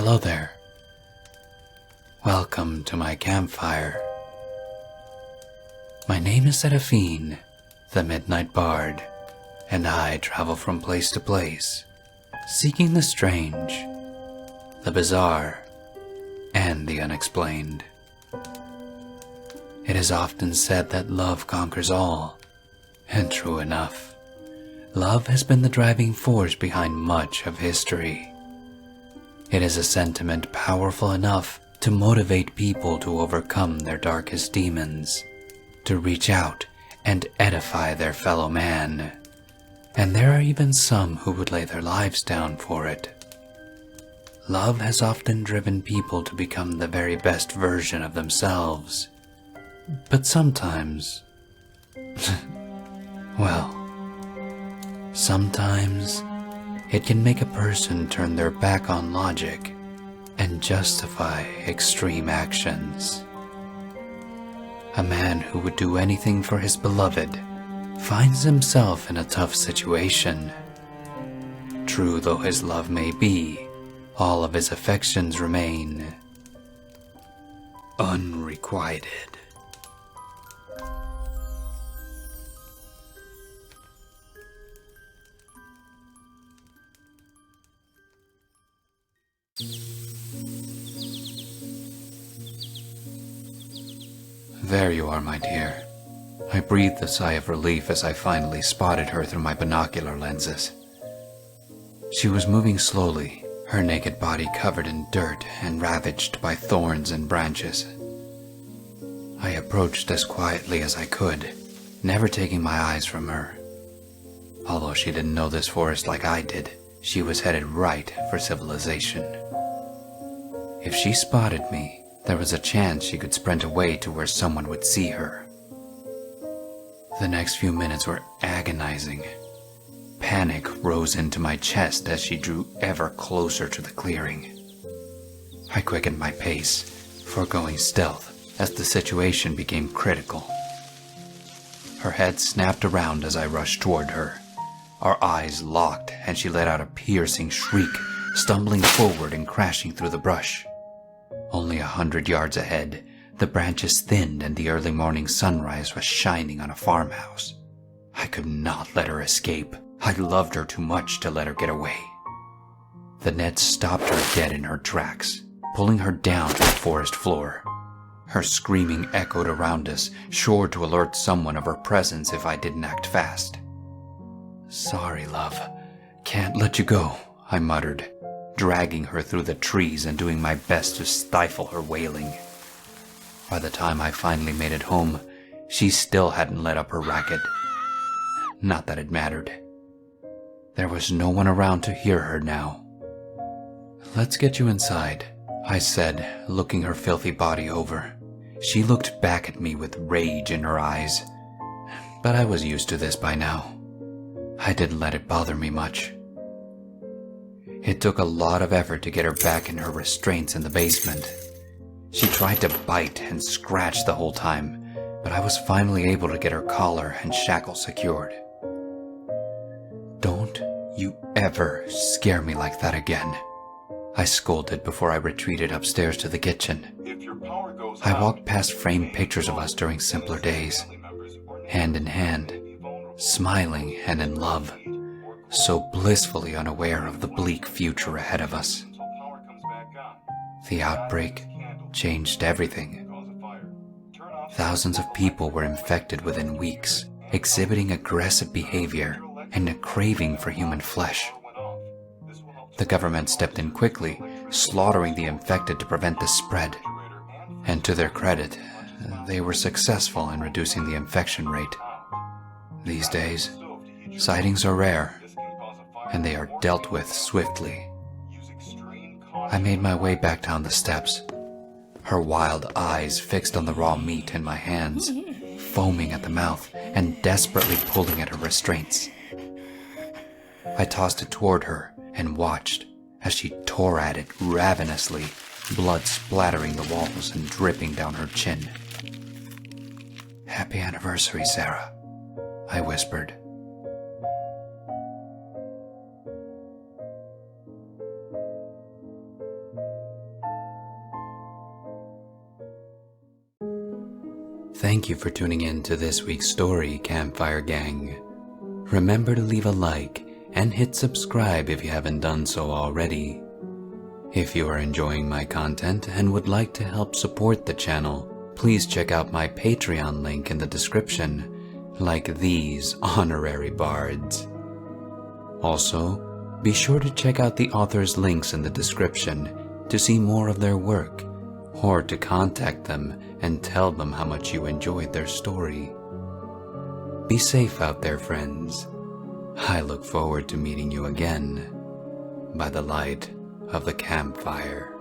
Hello there. Welcome to my campfire. My name is Seraphine, the Midnight Bard, and I travel from place to place, seeking the strange, the bizarre, and the unexplained. It is often said that love conquers all, and true enough, love has been the driving force behind much of history. It is a sentiment powerful enough to motivate people to overcome their darkest demons, to reach out and edify their fellow man. And there are even some who would lay their lives down for it. Love has often driven people to become the very best version of themselves. But sometimes, well, sometimes it can make a person turn their back on logic and justify extreme actions. A man who would do anything for his beloved finds himself in a tough situation. True though his love may be, all of his affections remain unrequited. There you are, my dear. I breathed a sigh of relief as I finally spotted her through my binocular lenses. She was moving slowly, her naked body covered in dirt and ravaged by thorns and branches. I approached as quietly as I could, never taking my eyes from her. Although she didn't know this forest like I did, she was headed right for civilization. If she spotted me, there was a chance she could sprint away to where someone would see her. The next few minutes were agonizing. Panic rose into my chest as she drew ever closer to the clearing. I quickened my pace, foregoing stealth as the situation became critical. Her head snapped around as I rushed toward her. Our eyes locked and she let out a piercing shriek, stumbling forward and crashing through the brush. Only 100 yards ahead, the branches thinned and the early morning sunrise was shining on a farmhouse. I could not let her escape. I loved her too much to let her get away. The net stopped her dead in her tracks, pulling her down to the forest floor. Her screaming echoed around us, sure to alert someone of her presence if I didn't act fast. "Sorry, love. Can't let you go," I muttered, dragging her through the trees and doing my best to stifle her wailing. By the time I finally made it home, she still hadn't let up her racket. Not that it mattered. There was no one around to hear her now. "Let's get you inside," I said, looking her filthy body over. She looked back at me with rage in her eyes, but I was used to this by now. I didn't let it bother me much. It took a lot of effort to get her back in her restraints in the basement. She tried to bite and scratch the whole time, but I was finally able to get her collar and shackles secured. "Don't you ever scare me like that again," I scolded before I retreated upstairs to the kitchen. I walked past framed pictures of us during simpler days, hand in hand, smiling and in love, so blissfully unaware of the bleak future ahead of us. The outbreak changed everything. Thousands of people were infected within weeks, exhibiting aggressive behavior and a craving for human flesh. The government stepped in quickly, slaughtering the infected to prevent the spread. And to their credit, they were successful in reducing the infection rate. These days, sightings are rare, and they are dealt with swiftly. I made my way back down the steps, her wild eyes fixed on the raw meat in my hands, foaming at the mouth and desperately pulling at her restraints. I tossed it toward her and watched as she tore at it ravenously, blood splattering the walls and dripping down her chin. "Happy anniversary, Sarah," I whispered. Thank you for tuning in to this week's story, Campfire Gang. Remember to leave a like and hit subscribe if you haven't done so already. If you are enjoying my content and would like to help support the channel, please check out my Patreon link in the description, like these honorary bards. Also, be sure to check out the author's links in the description to see more of their work, or to contact them and tell them how much you enjoyed their story. Be safe out there, friends. I look forward to meeting you again by the light of the campfire.